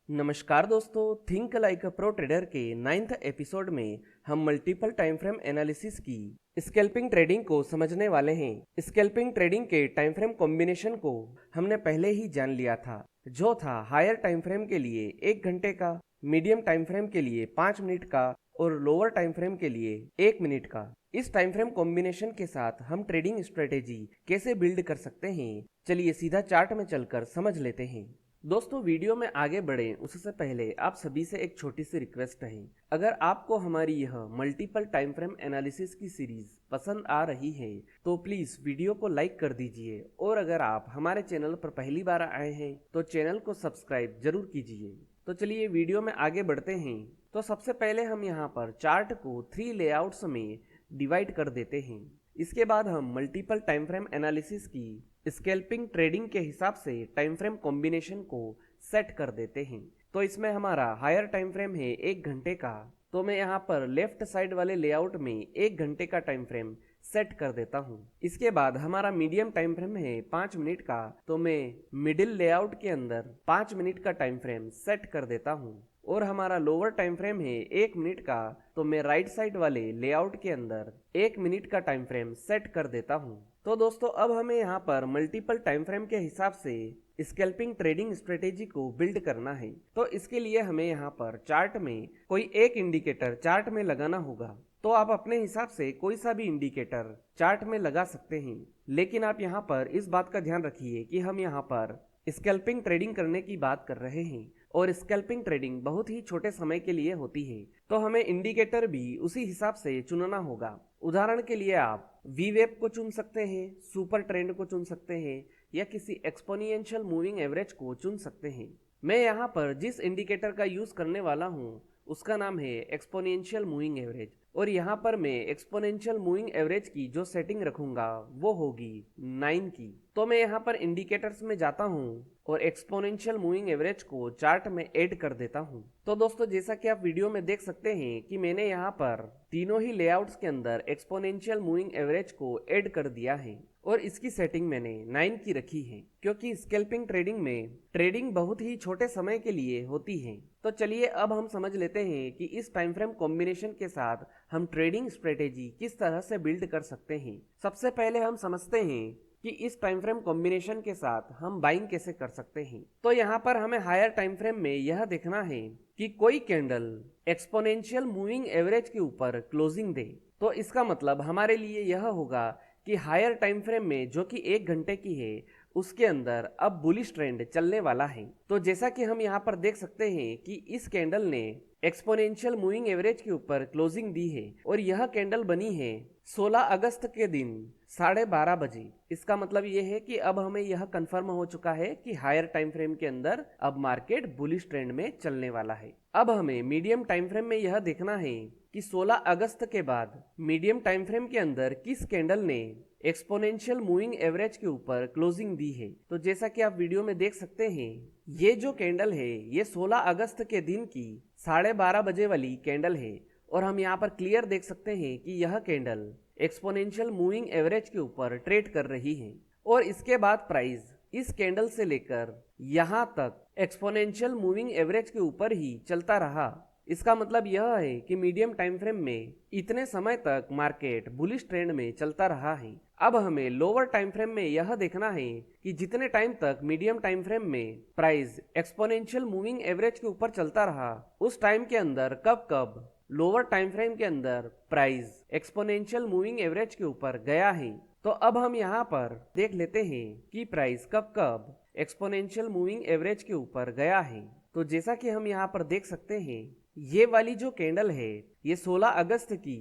नमस्कार दोस्तों, think like a pro trader के 9th एपिसोड में हम मल्टीपल टाइम फ्रेम एनालिसिस की स्कैल्पिंग ट्रेडिंग को समझने वाले हैं। स्कैल्पिंग ट्रेडिंग के टाइम फ्रेम कॉम्बिनेशन को हमने पहले ही जान लिया था, जो था हायर टाइम फ्रेम के लिए 1 घंटे का, मीडियम टाइम फ्रेम के लिए 5 मिनट का और लोअर टाइम फ्रेम के लिए 1 मिनट का। इस टाइम फ्रेम कॉम्बिनेशन के साथ हम ट्रेडिंग स्ट्रेटेजी कैसे बिल्ड कर सकते हैं, चलिए सीधा चार्ट में चलकर समझ लेते हैं। दोस्तों, वीडियो में आगे बढ़ें उससे पहले आप सभी से एक छोटी सी रिक्वेस्ट है। अगर आपको हमारी यह मल्टीपल टाइम फ्रेम एनालिसिस की सीरीज पसंद आ रही है तो प्लीज वीडियो को लाइक कर दीजिए, और अगर आप हमारे चैनल पर पहली बार आए हैं तो चैनल को सब्सक्राइब जरूर कीजिए। तो चलिए वीडियो में आगे बढ़ते हैं। तो सबसे पहले हम यहाँ पर चार्ट को 3 लेआउट्स में डिवाइड कर देते हैं। इसके बाद हम मल्टीपल टाइम फ्रेम एनालिसिस की स्कैल्पिंग ट्रेडिंग के हिसाब से टाइम फ्रेम कॉम्बिनेशन को सेट कर देते हैं। तो इसमें हमारा हायर टाइम फ्रेम है 1 घंटे का, तो मैं यहाँ पर लेफ्ट साइड वाले लेआउट में 1 घंटे का टाइम फ्रेम सेट कर देता हूँ। इसके बाद हमारा मीडियम टाइम फ्रेम है 5 मिनट का, तो मैं मिडिल लेआउट के अंदर 5 मिनट का टाइम फ्रेम सेट कर देता हूँ। और हमारा लोअर टाइम फ्रेम है 1 मिनट का, तो मैं राइट साइड वाले लेआउट के अंदर 1 मिनट का टाइम फ्रेम सेट कर देता हूँ। तो दोस्तों, अब हमें यहाँ पर मल्टीपल टाइम फ्रेम के हिसाब से स्कैल्पिंग ट्रेडिंग स्ट्रेटेजी को बिल्ड करना है। तो इसके लिए हमें यहाँ पर चार्ट में कोई एक इंडिकेटर चार्ट में लगाना होगा। तो आप अपने हिसाब से कोई सा भी इंडिकेटर चार्ट में लगा सकते हैं, लेकिन आप यहाँ पर इस बात का ध्यान रखिए कि हम यहाँ पर स्कैल्पिंग ट्रेडिंग करने की बात कर रहे हैं और स्कैल्पिंग ट्रेडिंग बहुत ही छोटे समय के लिए होती है, तो हमें इंडिकेटर भी उसी हिसाब से चुनना होगा। उदाहरण के लिए आप वी वेब को चुन सकते हैं, सुपर ट्रेंड को चुन सकते हैं, या किसी एक्सपोनेंशियल मूविंग एवरेज को चुन सकते हैं। मैं यहाँ पर जिस इंडिकेटर का यूज करने वाला हूँ उसका नाम है एक्सपोनेंशियल मूविंग एवरेज, और यहाँ पर मैं एक्सपोनेंशियल मूविंग एवरेज की जो सेटिंग रखूंगा वो होगी 9 की। तो मैं यहाँ पर इंडिकेटर्स में जाता हूँ और एक्सपोनेंशियल मूविंग एवरेज को चार्ट में ऐड कर देता हूँ। तो दोस्तों, जैसा कि आप वीडियो में देख सकते हैं कि मैंने यहाँ पर तीनों ही लेआउट्स के अंदर एक्सपोनेंशियल मूविंग एवरेज को ऐड कर दिया है, और इसकी सेटिंग मैंने 9 की रखी है, क्योंकि स्कैल्पिंग ट्रेडिंग में ट्रेडिंग बहुत ही छोटे समय के लिए होती है। तो चलिए अब हम समझ लेते हैं कि इस टाइम फ्रेम कॉम्बिनेशन के साथ हम ट्रेडिंग स्ट्रेटेजी किस तरह से बिल्ड कर सकते हैं। सबसे पहले हम समझते हैं कि इस टाइम फ्रेम कॉम्बिनेशन के साथ हम बाइंग कैसे कर सकते हैं। तो यहाँ पर हमें हायर टाइम फ्रेम में यह देखना है कि कोई कैंडल एक्सपोनेंशियल मूविंग एवरेज के ऊपर क्लोजिंग दे। तो इसका मतलब हमारे लिए यह होगा कि हायर टाइम फ्रेम में, जो कि 1 घंटे की है, उसके अंदर अब बुलिश ट्रेंड चलने वाला है। तो जैसा कि हम यहाँ पर देख सकते हैं कि इस कैंडल ने एक्सपोनेंशियल मूविंग एवरेज के ऊपर क्लोजिंग दी है, और यह कैंडल बनी है 16 अगस्त के दिन 12:30 बजे। इसका मतलब यह है कि अब हमें यह कंफर्म हो चुका है कि हायर टाइम फ्रेम के अंदर अब मार्केट बुलिश ट्रेंड में चलने वाला है। अब हमें मीडियम टाइम फ्रेम में यह देखना है कि 16 अगस्त के बाद मीडियम टाइम फ्रेम के अंदर किस कैंडल ने एक्सपोनेंशियल मूविंग एवरेज के ऊपर क्लोजिंग दी है। तो जैसा कि आप वीडियो में देख सकते हैं, ये जो कैंडल है ये 16 अगस्त के दिन की 12:30 बजे वाली कैंडल है, और हम यहाँ पर क्लियर देख सकते हैं कि यह कैंडल एक्सपोनेंशियल मूविंग एवरेज के ऊपर ट्रेड कर रही है, और इसके बाद प्राइस इस कैंडल से लेकर यहाँ तक एक्सपोनेंशियल मूविंग एवरेज के ऊपर ही चलता रहा। इसका मतलब यह है कि मीडियम टाइम फ्रेम में इतने समय तक मार्केट बुलिश ट्रेंड में चलता रहा है। अब हमें लोअर टाइम फ्रेम में यह देखना है कि जितने टाइम तक मीडियम टाइम फ्रेम में प्राइस एक्सपोनेंशियल मूविंग एवरेज के ऊपर चलता रहा, उस टाइम के अंदर कब कब लोअर टाइम फ्रेम के अंदर प्राइस एक्सपोनेंशियल मूविंग एवरेज के ऊपर गया है। तो अब हम यहाँ पर देख लेते हैं कि प्राइस कब कब एक्सपोनेंशियल मूविंग एवरेज के ऊपर गया है। तो जैसा कि हम यहाँ पर देख सकते हैं, ये वाली जो कैंडल है ये 16 अगस्त की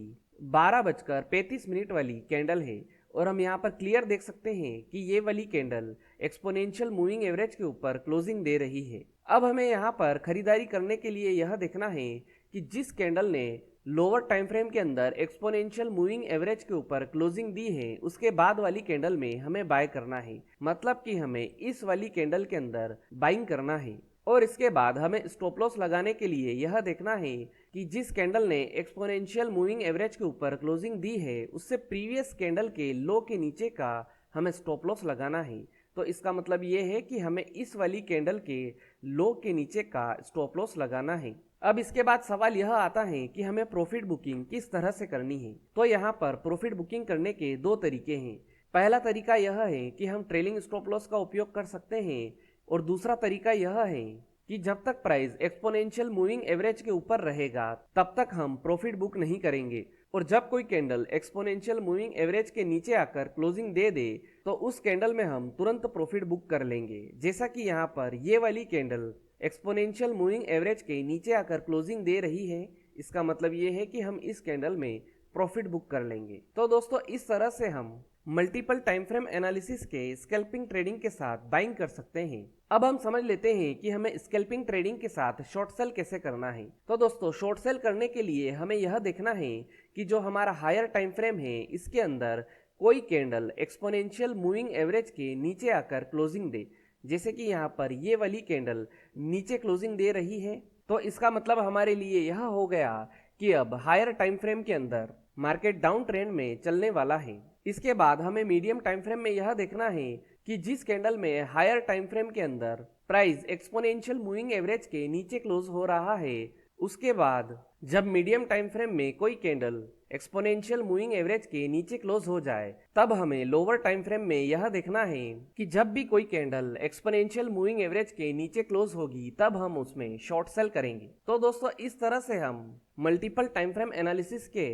12:35 वाली कैंडल है, और हम यहाँ पर क्लियर देख सकते हैं कि ये वाली कैंडल एक्सपोनेंशियल मूविंग एवरेज के ऊपर क्लोजिंग दे रही है। अब हमें यहाँ पर खरीदारी करने के लिए यह देखना है कि जिस कैंडल ने लोअर टाइम फ्रेम के अंदर एक्सपोनेंशियल मूविंग एवरेज के ऊपर क्लोजिंग दी है, उसके बाद वाली कैंडल में हमें बाय करना है। मतलब कि हमें इस वाली कैंडल के अंदर बाइंग करना है, और इसके बाद हमें स्टॉप लॉस लगाने के लिए यह देखना है कि जिस कैंडल ने एक्सपोनेंशियल मूविंग एवरेज के ऊपर क्लोजिंग दी है उससे प्रीवियस कैंडल के लो के नीचे का हमें स्टॉप लॉस लगाना है। तो इसका मतलब ये है कि हमें इस वाली कैंडल के लो के नीचे का स्टॉप लॉस लगाना है। अब इसके बाद सवाल यह आता है कि हमें प्रॉफिट बुकिंग किस तरह से करनी है। तो यहाँ पर प्रॉफिट बुकिंग करने के दो तरीके हैं। पहला तरीका यह है कि हम ट्रेलिंग स्टॉप लॉस का उपयोग कर सकते हैं और दूसरा तरीका यह है कि जब तक प्राइस एक्सपोनेंशियल मूविंग एवरेज के ऊपर रहेगा तब तक हम प्रॉफिट बुक नहीं करेंगे, और जब कोई कैंडल एक्सपोनेंशियल मूविंग एवरेज के नीचे आकर क्लोजिंग दे दे तो उस कैंडल में हम तुरंत प्रॉफिट बुक कर लेंगे। जैसा कि यहाँ पर ये वाली कैंडल एक्सपोनेंशियल मूविंग एवरेज के नीचे आकर क्लोजिंग दे रही है, इसका मतलब ये है कि हम इस कैंडल में प्रॉफिट बुक कर लेंगे। तो दोस्तों इस तरह से हम मल्टीपल टाइम फ्रेम एनालिसिस के स्कैल्पिंग ट्रेडिंग के साथ बाइंग कर सकते हैं। अब हम समझ लेते हैं कि हमें स्कैल्पिंग ट्रेडिंग के साथ शॉर्ट सेल कैसे करना है। तो दोस्तों शॉर्ट सेल करने के लिए हमें यह देखना है कि जो हमारा हायर टाइम फ्रेम है इसके अंदर कोई कैंडल एक्सपोनेंशियल मूविंग एवरेज के नीचे आकर क्लोजिंग दे। जैसे कि यहाँ पर ये वाली कैंडल नीचे क्लोजिंग दे रही है, तो इसका मतलब हमारे लिए यह हो गया कि अब हायर टाइम फ्रेम के अंदर मार्केट डाउन ट्रेंड में चलने वाला है। इसके बाद हमें मीडियम टाइम फ्रेम में यह देखना है कि जिस कैंडल में हायर टाइम फ्रेम के अंदर प्राइस एक्सपोनेंशियल मूविंग एवरेज के नीचे क्लोज हो रहा है, उसके बाद जब मीडियम टाइम फ्रेम में कोई कैंडल एक्सपोनेंशियल मूविंग एवरेज के नीचे क्लोज हो जाए तब हमें लोअर टाइम फ्रेम में यह देखना है कि जब भी कोई कैंडल एक्सपोनेंशियल मूविंग एवरेज के नीचे क्लोज होगी तब हम उसमें शॉर्ट सेल करेंगे। तो दोस्तों इस तरह से हम मल्टीपल टाइम फ्रेम एनालिसिस के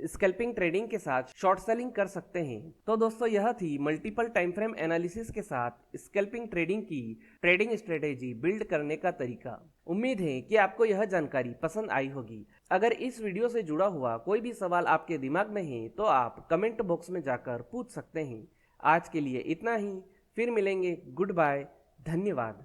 स्कैल्पिंग ट्रेडिंग के साथ शॉर्ट सेलिंग कर सकते हैं। तो दोस्तों यह थी मल्टीपल टाइम फ्रेम एनालिसिस के साथ स्कैल्पिंग ट्रेडिंग की ट्रेडिंग स्ट्रेटेजी बिल्ड करने का तरीका। उम्मीद है कि आपको यह जानकारी पसंद आई होगी। अगर इस वीडियो से जुड़ा हुआ कोई भी सवाल आपके दिमाग में है तो आप कमेंट बॉक्स में जाकर पूछ सकते हैं। आज के लिए इतना ही, फिर मिलेंगे। गुड बाय, धन्यवाद।